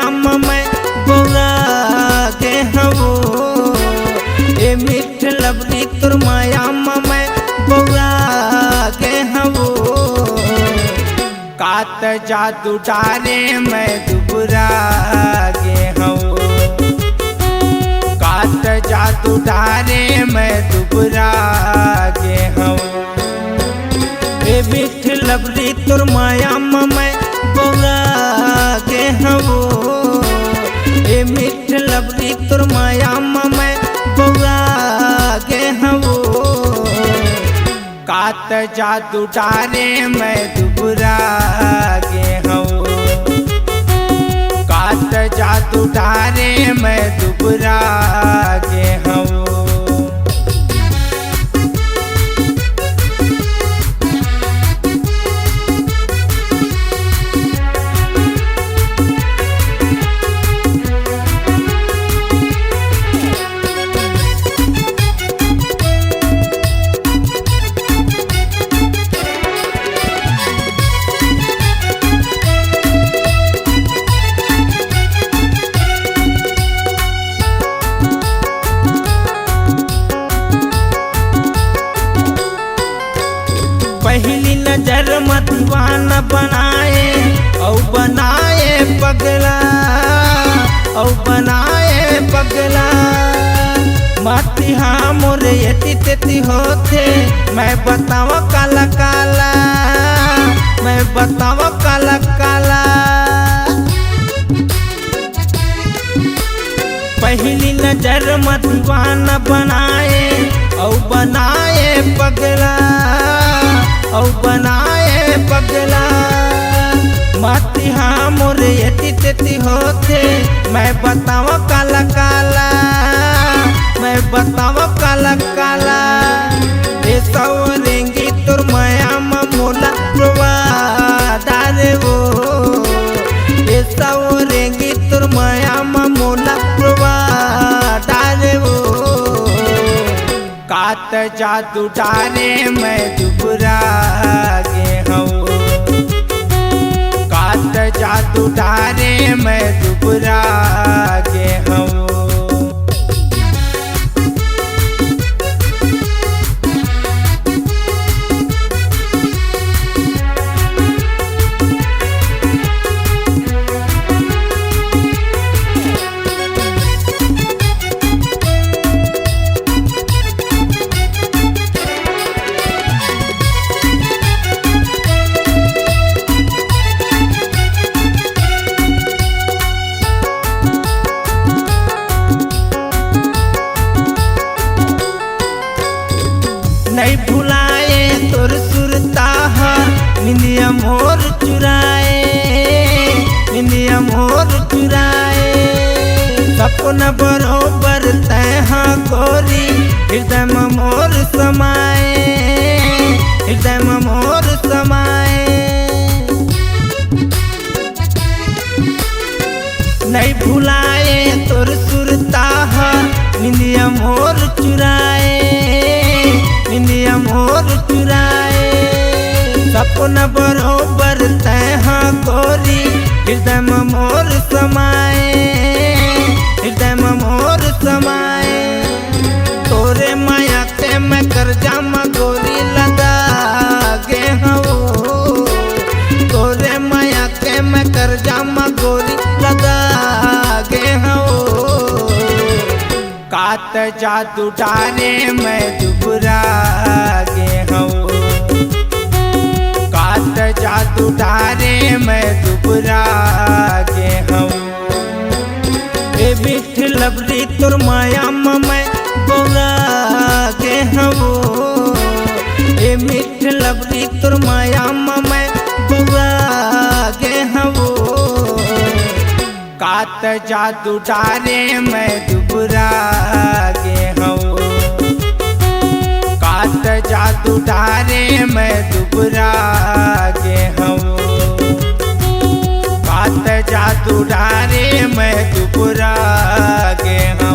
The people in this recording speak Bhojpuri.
मायाम मैं बोला के हवो ए मिठ लबली तुर मायाम मैं बोला के हवो कात जादू डारे मैं दुबरा गे हवो कात जादू डारे मैं दुबरा गे हवो ए मिठ लबली तुर मायाम मैं बोला के हवो ए मिठ लबली तुर मायाम मैं बोला के हवो कात जादू डारे मैं दुबरा गे हवो कात जादू डारे मैं दुबरा गे हवो पहली नजर में दीवाना बनाए औ बनाए पगला औ बनाए पगला माती हाँ मोरे यति तेती होते मैं बताव काला काला मैं बताव काला काला पहली नजर में दीवाना बनाए औ बनाए पगला औ बनाए पगला माती हाँ मोरे यति तेती होते मैं बताव काला काला मैं बताव काला काला ए सवरेंगी तुर मायाम मोला प्रवादारे वो ए सवरेंगी तुर मायाम मोला प्रवादारे वो कात जादू डारे मैं दुबरा गे हवो कात जादू डारे मैं दुबरा गे हवो नहीं भुलाए तोर सुरता निंदिया मोर चुराए निंदिया मोर चुराए सपना बरोबर तह गोरी हृदय में मोर समाए हृदय में मोर समाए नहीं भुलाए तोर सुरता निंदिया मोर चुराए निंदिया मोर चुराए सपना बरोबर तह गोरी हृदय में मोर समाए हृदय में मोर समाए तोरे माया ते मैं कर जामा गोरी लगा गे हवो तोरे माया ते मैं कर जामा गोरी लगा गे हवो कात जादू डारे मैं दुबरा गे हवो कात जादू डारे मैं दुबरा गे हवो ए मिठ लबली तुर मायाम मैं बोला गे हवो ए मिठ लबली तुर मायाम मैं बोला गे हवो कात जादू डारे मैं दुबरा गे हवो कात जादू डारे मैं दुबरा गे हवो कात जादू डारे मैं दुबरा गे हवो।